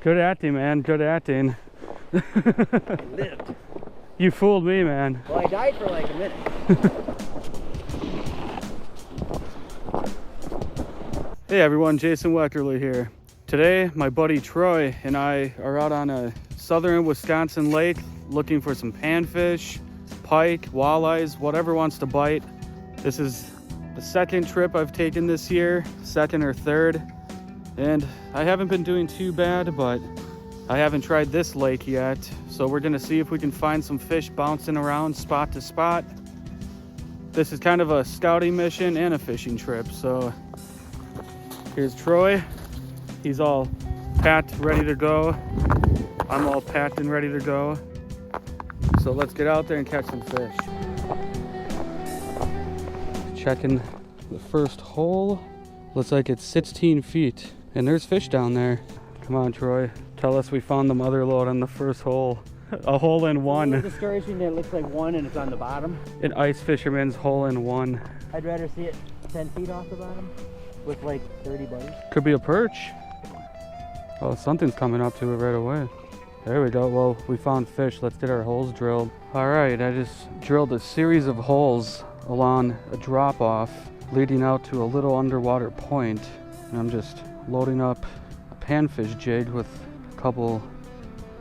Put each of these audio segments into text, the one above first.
Good acting, man. Good acting. I lived. You fooled me, man. Well, I died for like a minute. Hey everyone, Jason Weckerle here. Today, my buddy Troy and I are out on a southern Wisconsin lake looking for some panfish, pike, walleyes, whatever wants to bite. This is the second trip I've taken this year, second or third, and I haven't been doing too bad, but I haven't tried this lake yet, so we're gonna see if we can find some fish bouncing around spot to spot. This is kind of a scouting mission and a fishing trip, so here's Troy. He's all packed, ready to go. I'm all packed and ready to go. So let's get out there and catch some fish. Checking the first hole. Looks like it's 16 feet, and there's fish down there. Come on, Troy. Tell us we found the mother lode on the first hole. A hole in one. It's discouraging that it looks like one and it's on the bottom. An ice fisherman's hole in one. I'd rather see it 10 feet off the bottom with like 30 buddies. Could be a perch. Oh, something's coming up to it right away. There we go. Well, we found fish. Let's get our holes drilled. All right, I just drilled a series of holes along a drop off leading out to a little underwater point. And I'm just loading up a panfish jig with a couple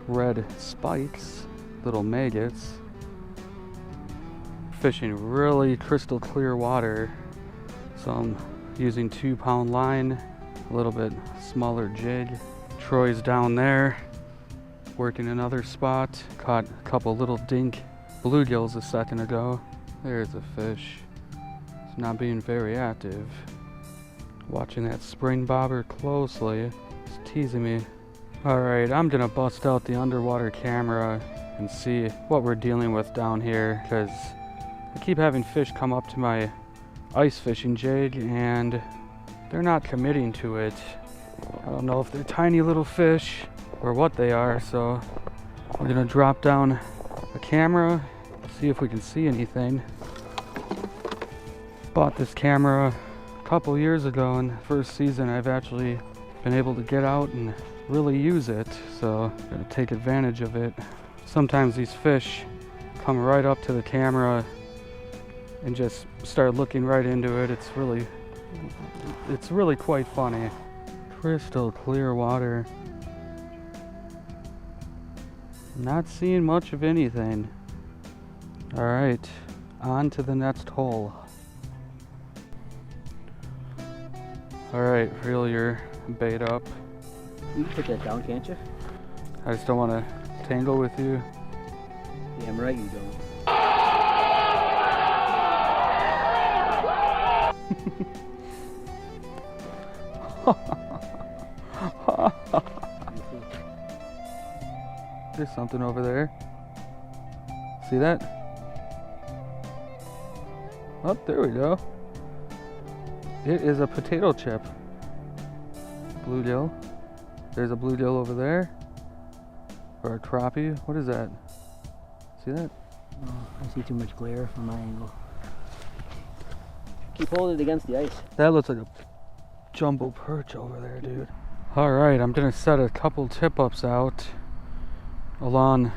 red spikes, little maggots. Fishing really crystal clear water. So I'm using 2-pound line, a little bit smaller jig. Troy's down there working another spot. Caught a couple little dink bluegills a second ago. There's a fish. It's not being very active. Watching that spring bobber closely. It's teasing me. Alright, I'm gonna bust out the underwater camera and see what we're dealing with down here, because I keep having fish come up to my ice fishing jig and they're not committing to it. I don't know if they're tiny little fish or what they are, so we're gonna drop down a camera, see if we can see anything. Bought this camera a couple years ago, and first season I've actually been able to get out and really use it, so I'm gonna take advantage of it. Sometimes these fish come right up to the camera and just start looking right into it. It's really quite funny. Crystal clear water. Not seeing much of anything. All right, on to the next hole. All right, reel your bait up. You can put that down, can't you? I just don't want to tangle with you. Damn right you don't. There's something over there. See that? Oh, there we go. It is a potato chip. Bluegill. There's a bluegill over there. Or a crappie. What is that? See that? Oh, I see too much glare from my angle. Keep holding it against the ice. That looks like a jumbo perch over there, dude. Alright, I'm gonna set a couple tip-ups out along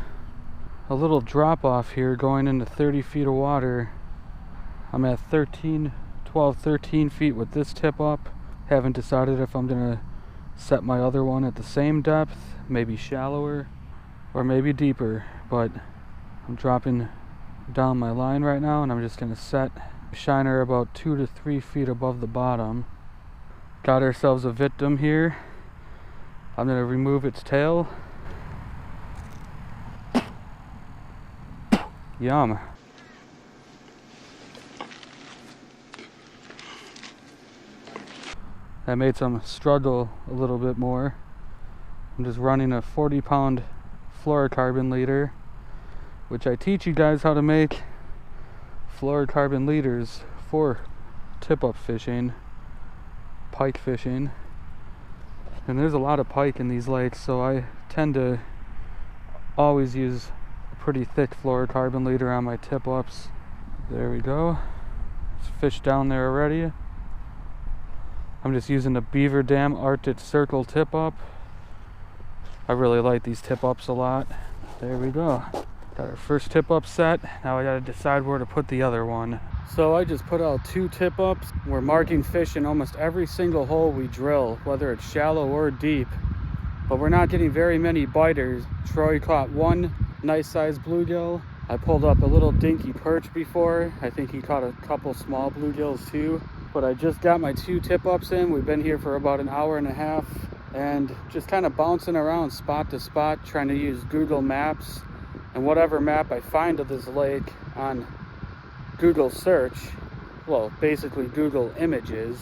a little drop-off here going into 30 feet of water. I'm at 12, 13 feet with this tip-up. Haven't decided if I'm gonna set my other one at the same depth, maybe shallower, or maybe deeper, but I'm dropping down my line right now, and I'm just gonna set shiner about 2 to 3 feet above the bottom. Got ourselves a victim here. I'm gonna remove its tail. Yum. That made some struggle a little bit more. I'm just running a 40-pound fluorocarbon leader, which I teach you guys how to make fluorocarbon leaders for tip-up fishing, pike fishing. And there's a lot of pike in these lakes, so I tend to always use a pretty thick fluorocarbon leader on my tip-ups. There we go. There's fish down there already. I'm just using the Beaver Dam Arctic Circle tip-up. I really like these tip ups a lot. There we go. Got our first tip up set. Now I gotta decide where to put the other one. So I just put out 2 tip ups. We're marking fish in almost every single hole we drill, whether it's shallow or deep. But we're not getting very many biters. Troy caught 1 nice sized bluegill. I pulled up a little dinky perch before. I think he caught a couple small bluegills too. But I just got my 2 tip ups in. We've been here for about an hour and a half and just kind of bouncing around spot to spot, trying to use Google Maps and whatever map I find of this lake on Google search, well, basically Google Images,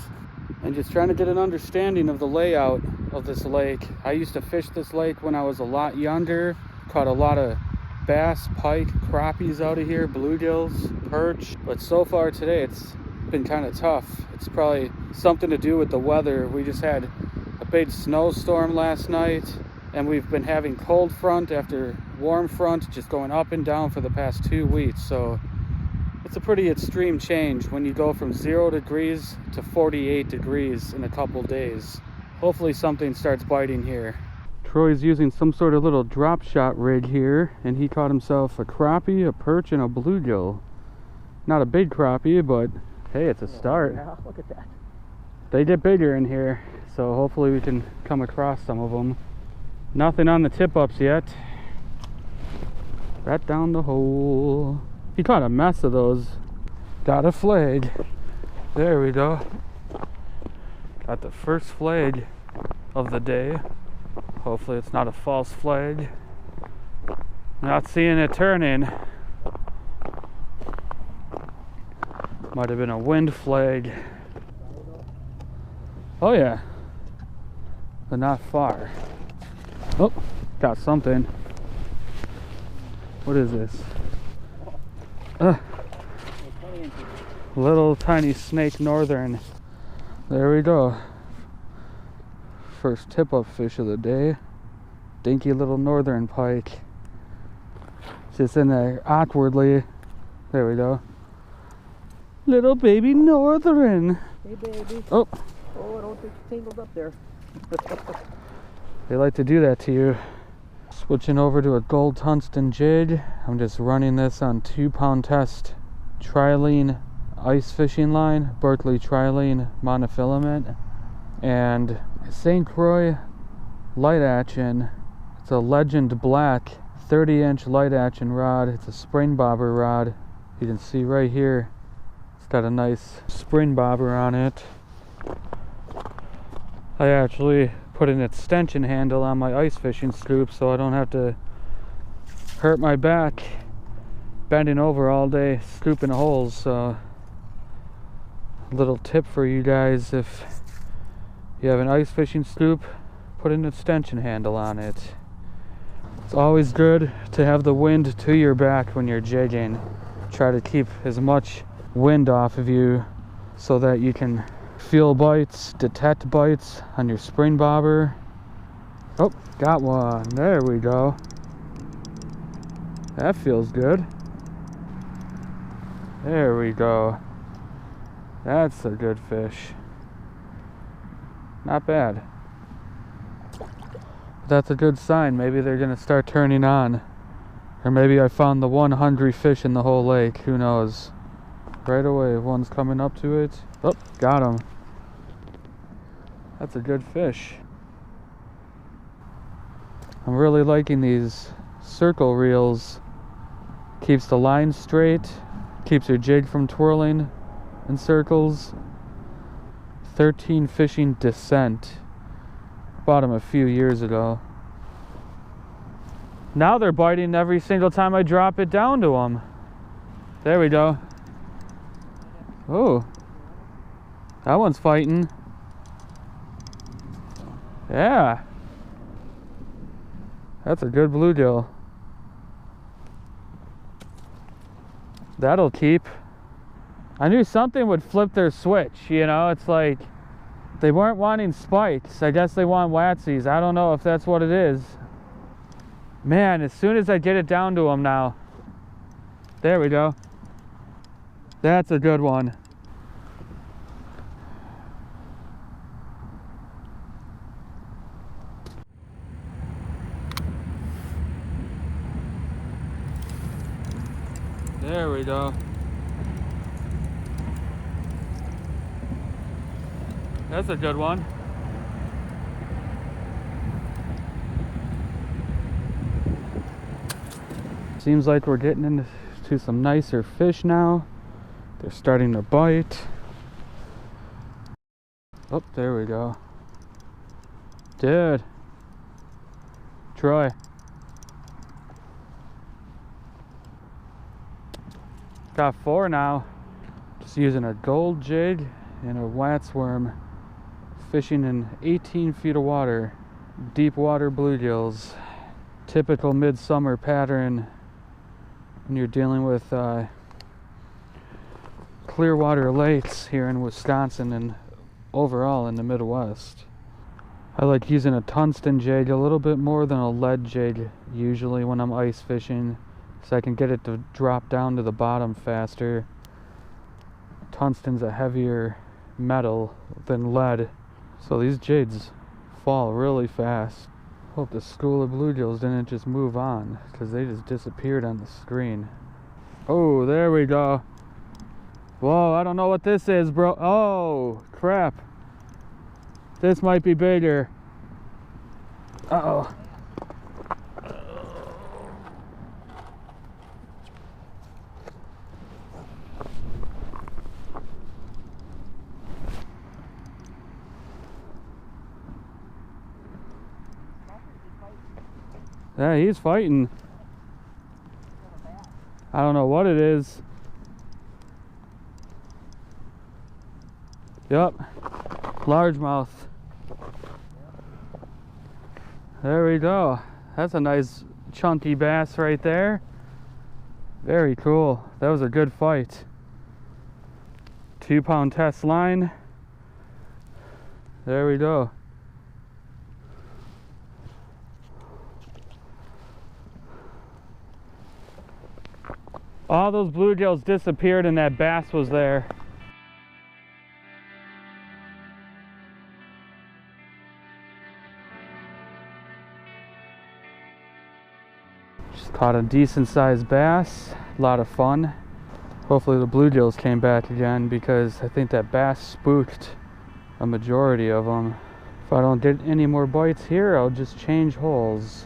and just trying to get an understanding of the layout of this lake. I used to fish this lake when I was a lot younger, caught a lot of bass, pike, crappies out of here, bluegills, perch, but so far today it's been kind of tough. It's probably something to do with the weather. We just had a big snowstorm last night, and we've been having cold front after warm front just going up and down for the past 2 weeks. So it's a pretty extreme change when you go from 0 degrees to 48 degrees in a couple days. Hopefully something starts biting here. Troy's using some sort of little drop shot rig here, and he caught himself a crappie, a perch, and a bluegill. Not a big crappie, but hey, it's a start. Yeah, look at that. They get bigger in here, so hopefully we can come across some of them. Nothing on the tip ups yet. Right down the hole. He caught a mess of those. Got a flag. There we go. Got the first flag of the day. Hopefully it's not a false flag. Not seeing it turning. Might have been a wind flag. Oh yeah. But not far. Oh, got something. What is this? Little tiny snake northern. There we go. First tip up fish of the day. Dinky little northern pike. Just in there awkwardly. There we go. Little baby northern. Hey baby. Oh. Oh, I don't think it's tangled up there. They like to do that to you. Switching over to a gold tungsten jig. I'm just running this on 2-pound test trilene ice fishing line, Berkeley trilene monofilament, and St. Croix light action. It's a Legend Black 30-inch light action rod. It's a spring bobber rod. You can see right here it's got a nice spring bobber on it. I actually put an extension handle on my ice fishing scoop so I don't have to hurt my back bending over all day scooping holes. So a little tip for you guys: if you have an ice fishing scoop, put an extension handle on it. It's always good to have the wind to your back when you're jigging. Try to keep as much wind off of you so that you can feel bites, detect bites on your spring bobber. Oh, got one. There we go. That feels good. There we go. That's a good fish. Not bad. That's a good sign. Maybe they're gonna start turning on. Or maybe I found the one hungry fish in the whole lake. Who knows? Right away, one's coming up to it. Oh, got him. That's a good fish. I'm really liking these circle reels. Keeps the line straight, keeps your jig from twirling in circles. 13 Fishing Descent. Bought them a few years ago. Now they're biting every single time I drop it down to them. There we go. Oh, that one's fighting. Yeah, that's a good bluegill. That'll keep. I knew something would flip their switch, you know. It's like they weren't wanting spikes. I guess they want watsies. I don't know if that's what it is. Man, as soon as I get it down to them now. There we go. That's a good one. There we go. That's a good one. Seems like we're getting into some nicer fish now. They're starting to bite. Oh, there we go. Dude. Troy. Got 4 now. Just using a gold jig and a wax worm. Fishing in 18 feet of water. Deep water bluegills. Typical midsummer pattern when you're dealing with clear water lakes here in Wisconsin and overall in the Midwest. I like using a tungsten jig a little bit more than a lead jig usually when I'm ice fishing, so I can get it to drop down to the bottom faster. Tungsten's a heavier metal than lead, so these jigs fall really fast. Hope the school of bluegills didn't just move on, because they just disappeared on the screen. Oh, there we go. Whoa, I don't know what this is, bro. Oh, crap. This might be bigger. Uh-oh. Yeah, he's fighting. I don't know what it is. Yep. Largemouth. There we go. That's a nice chunky bass right there. Very cool. That was a good fight. 2-pound test line. There we go. All those bluegills disappeared and that bass was there. Just caught a decent sized bass. A lot of fun. Hopefully the bluegills came back again, because I think that bass spooked a majority of them. If I don't get any more bites here, I'll just change holes.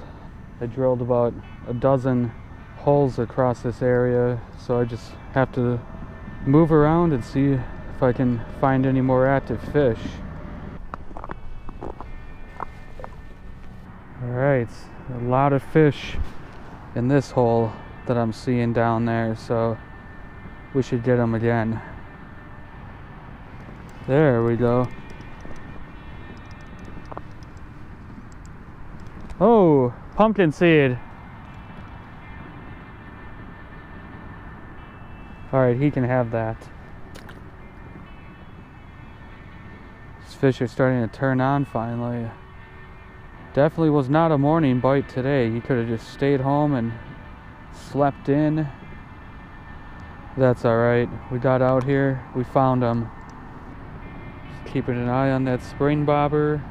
I drilled about a dozen holes across this area, so I just have to move around and see if I can find any more active fish. Alright, a lot of fish in this hole that I'm seeing down there, so we should get them again. There we go. Oh, pumpkin seed. Alright, he can have that. These fish are starting to turn on finally. Definitely was not a morning bite today. He could have just stayed home and slept in. That's alright. We got out here. We found him. Just keeping an eye on that spring bobber.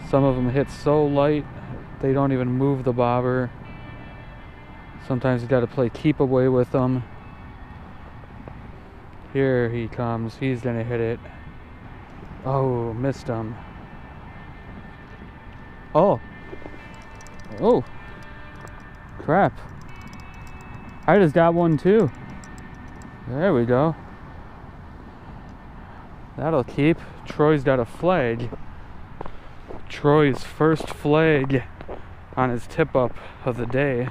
Some of them hit so light they don't even move the bobber. Sometimes you got to play keep away with them. Here he comes. He's gonna hit it. Oh, missed him. Oh. Oh. Crap. I just got one too. There we go. That'll keep. Troy's got a flag. Troy's first flag on his tip up of the day.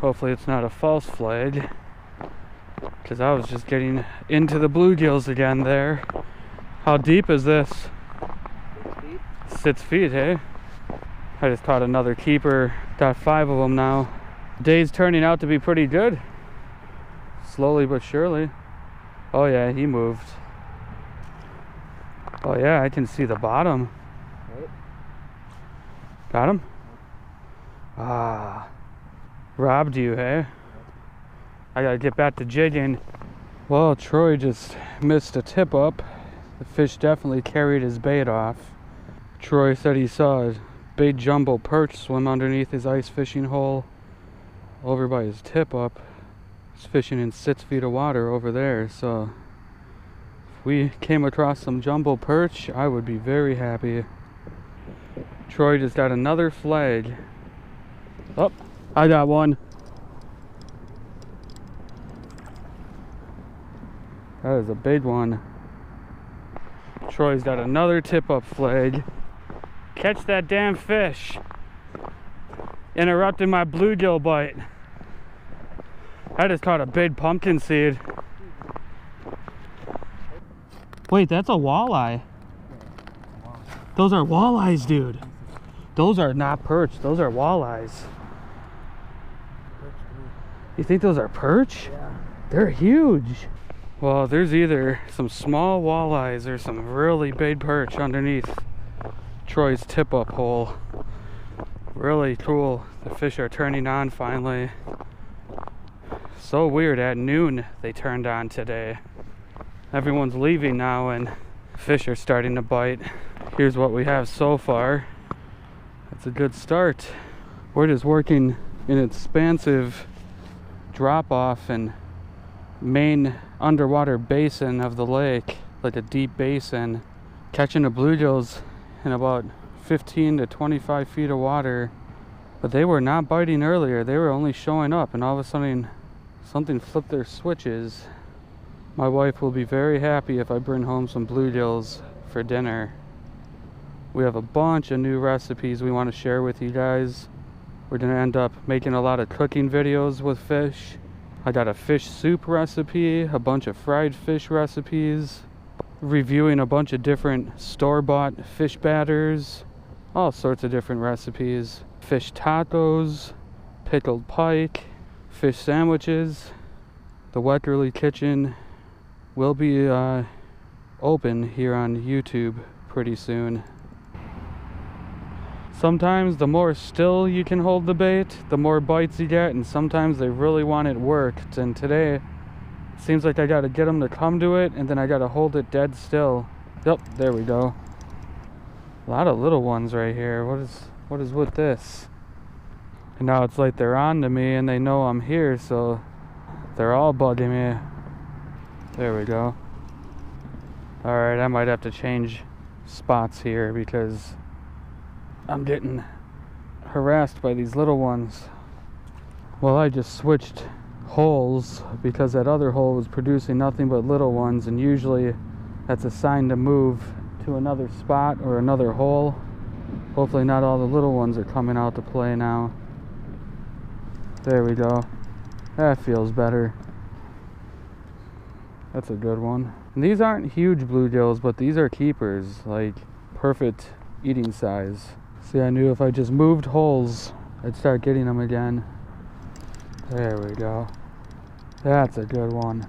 Hopefully it's not a false flag, because I was just getting into the bluegills again there. How deep is this? 6 feet. 6 feet, hey? I just caught another keeper. Got 5 of them now. Day's turning out to be pretty good. Slowly but surely. Oh yeah, he moved. Oh yeah, I can see the bottom. Right. Got him? Ah. Robbed you, hey? I gotta get back to jigging. Well, Troy just missed a tip up. The fish definitely carried his bait off. Troy said he saw a big jumbo perch swim underneath his ice fishing hole over by his tip up. It's fishing in 6 feet of water over there, so if we came across some jumbo perch, I would be very happy. Troy just got another flag. Oh, I got one. That is a big one. Troy's got another tip-up flag. Catch that damn fish. Interrupted my bluegill bite. I just caught a big pumpkin seed. Wait, that's a walleye. Those are walleyes, dude. Those are not perch. Those are walleyes. You think those are perch? Yeah. They're huge. Well, there's either some small walleyes or some really big perch underneath Troy's tip-up hole. Really cool. The fish are turning on finally. So weird, at noon they turned on today. Everyone's leaving now and fish are starting to bite. Here's what we have so far. That's a good start. We're just working in an expansive drop-off and main underwater basin of the lake, like a deep basin, catching the bluegills in about 15 to 25 feet of water. But they were not biting earlier. They were only showing up, and all of a sudden something flipped their switches. My wife will be very happy if I bring home some bluegills for dinner. We have a bunch of new recipes we want to share with you guys. We're going to end up making a lot of cooking videos with fish. I got a fish soup recipe, a bunch of fried fish recipes, reviewing a bunch of different store-bought fish batters, all sorts of different recipes. Fish tacos, pickled pike, fish sandwiches. The Weckerle kitchen will be open here on YouTube pretty soon. Sometimes the more still you can hold the bait, the more bites you get, and sometimes they really want it worked. And today, it seems like I gotta get them to come to it, and then I gotta hold it dead still. Yep, there we go. A lot of little ones right here. What is with this? And now it's like they're on to me, and they know I'm here, so they're all bugging me. There we go. Alright, I might have to change spots here because I'm getting harassed by these little ones. Well, I just switched holes because that other hole was producing nothing but little ones, and usually that's a sign to move to another spot or another hole. Hopefully not all the little ones are coming out to play now. There we go. That feels better. That's a good one. And these aren't huge bluegills, but these are keepers, like perfect eating size. See, I knew if I just moved holes, I'd start getting them again. There we go. That's a good one.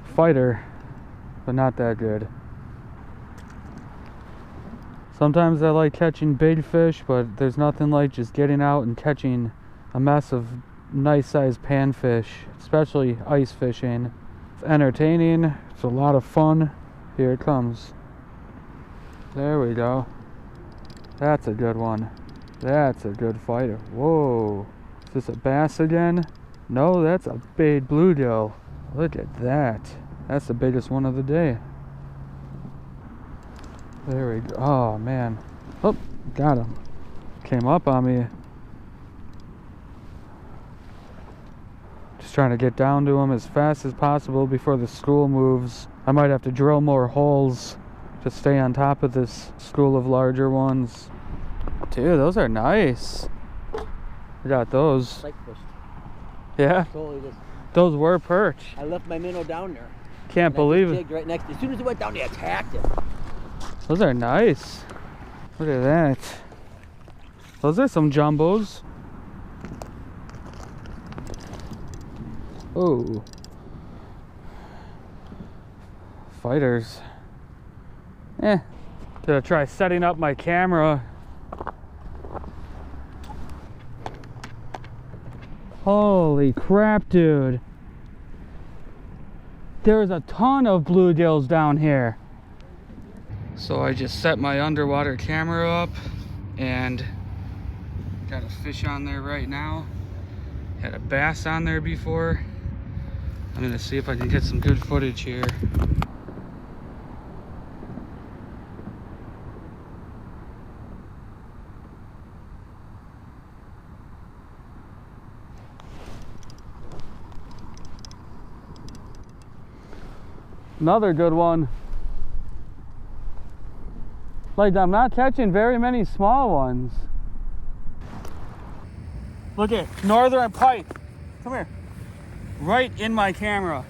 Fighter, but not that good. Sometimes I like catching big fish, but there's nothing like just getting out and catching a mess of nice sized panfish, especially ice fishing. It's entertaining, it's a lot of fun. Here it comes. There we go. That's a good one. That's a good fighter. Whoa. Is this a bass again? No, that's a big bluegill. Look at that. That's the biggest one of the day. There we go. Oh, man. Oh, got him. Came up on me. Just trying to get down to him as fast as possible before the school moves. I might have to drill more holes to stay on top of this school of larger ones. Dude, those are nice. I got those. Sight fished. Yeah? Totally just, Those were perch. I left my minnow down there. Can't believe it. Jigged right next. As soon as it went down, they attacked it. Those are nice. Look at that. Those are some jumbos. Oh. Fighters. Gonna try setting up my camera. Holy crap, dude. There's a ton of bluegills down here. So I just set my underwater camera up and got a fish on there right now. Had a bass on there before. I'm gonna see if I can get some good footage here. Another good one. Like, I'm not catching very many small ones. Look at northern pike. Come here. Right in my camera.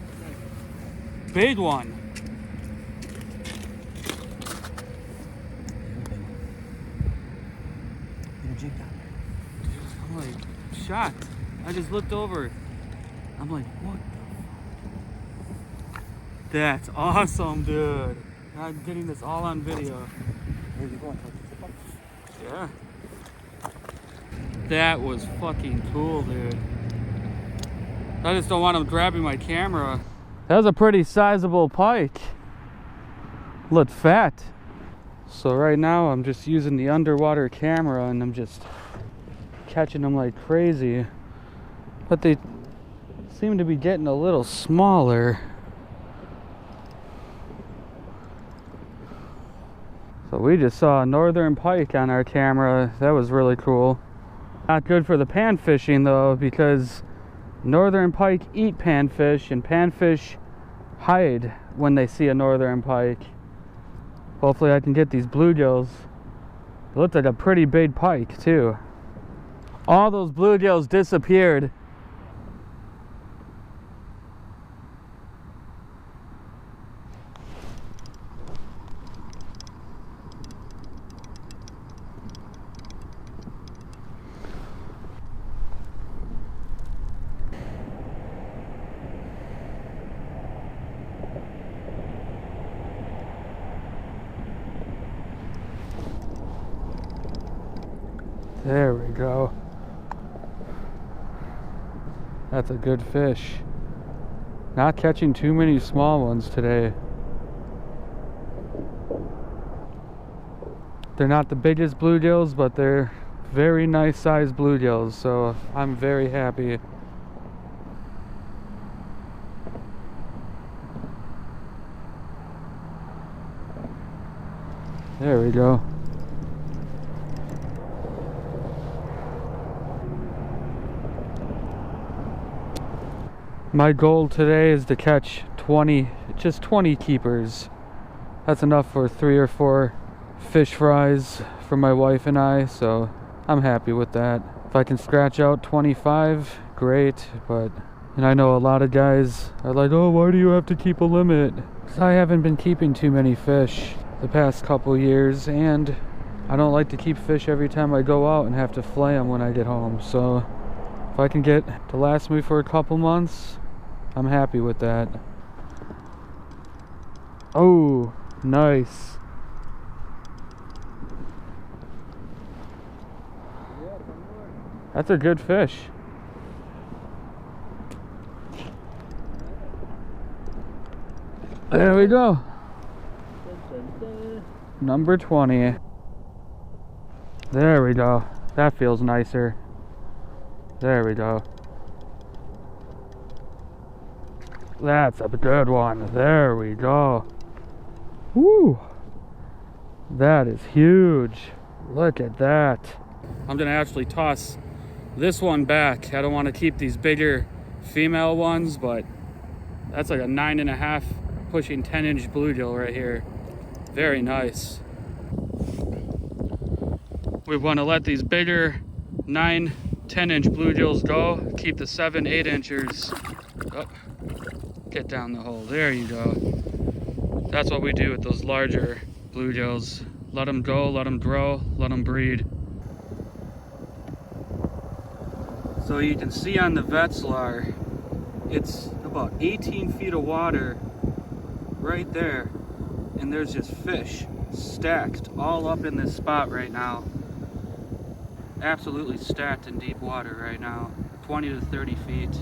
Big one. Get a jig down there. I'm like shocked. I just looked over. I'm like, what? That's awesome, dude. I'm getting this all on video. Where are you going? Yeah. That was fucking cool, dude. I just don't want him grabbing my camera. That was a pretty sizable pike. Looked fat. So right now I'm just using the underwater camera and I'm just catching them like crazy. But they seem to be getting a little smaller. So we just saw a northern pike on our camera. That was really cool. Not good for the pan fishing though, because northern pike eat panfish and panfish hide when they see a northern pike. Hopefully I can get these bluegills. It looked like a pretty big pike too. All those bluegills disappeared. There we go. That's a good fish. Not catching too many small ones today. They're not the biggest bluegills, but they're very nice sized bluegills, so I'm very happy. There we go. My goal today is to catch 20, just 20 keepers. That's enough for 3 or 4 fish fries for my wife and I, so I'm happy with that. If I can scratch out 25, great, but and I know a lot of guys are like, oh, why do you have to keep a limit? 'Cause I haven't been keeping too many fish the past couple years, and I don't like to keep fish every time I go out and have to flay them when I get home. So if I can get to last me for a couple months, I'm happy with that. Oh, nice. That's a good fish. There we go. Number 20. There we go. That feels nicer. There we go. That's a good one. There we go. Woo! That is huge. Look at that. I'm gonna actually toss this one back. I don't want to keep these bigger female ones, but that's like a 9.5 pushing 10-inch bluegill right here. Very nice. We want to let these bigger 9, 10-inch bluegills go. Keep the 7, 8-inchers. Oh, get down the hole. There you go. That's what we do with those larger bluegills. Let them go, let them grow, let them breed. So you can see on the Weckerle, it's about 18 feet of water right there, and there's just fish stacked all up in this spot right now. Absolutely stacked in deep water right now, 20 to 30 feet.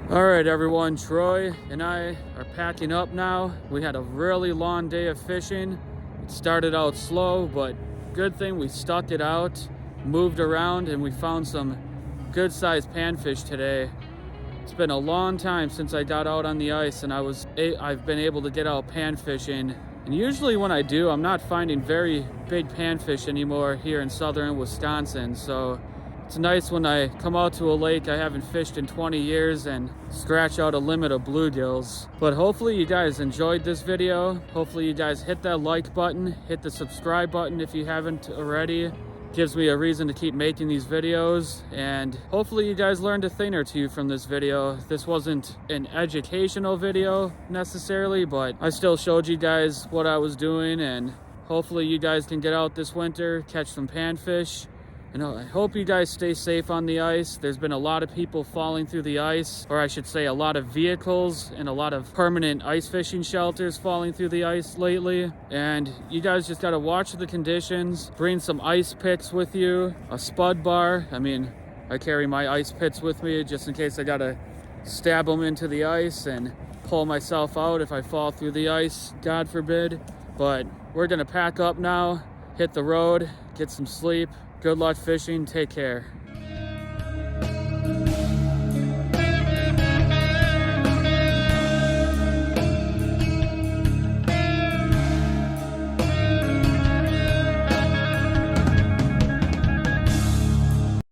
All right, everyone, Troy and I are packing up now. We had a really long day of fishing. It started out slow, but good thing we stuck it out, moved around, and we found some good-sized panfish today. It's been a long time since I got out on the ice, and I've been able to get out panfishing. And usually when I do, I'm not finding very big panfish anymore here in southern Wisconsin. So it's nice when I come out to a lake I haven't fished in 20 years and scratch out a limit of bluegills. But hopefully you guys enjoyed this video. Hopefully you guys hit that like button, hit the subscribe button if you haven't already. Gives me a reason to keep making these videos, and hopefully you guys learned a thing or two from this video. This wasn't an educational video necessarily, but I still showed you guys what I was doing, and hopefully you guys can get out this winter, catch some panfish. And I hope you guys stay safe on the ice. There's been a lot of people falling through the ice, or I should say a lot of vehicles and a lot of permanent ice fishing shelters falling through the ice lately. And you guys just gotta watch the conditions, bring some ice picks with you, a spud bar. I mean, I carry my ice picks with me just in case I gotta stab them into the ice and pull myself out if I fall through the ice, God forbid. But we're gonna pack up now, hit the road, get some sleep. Good luck fishing. Take care.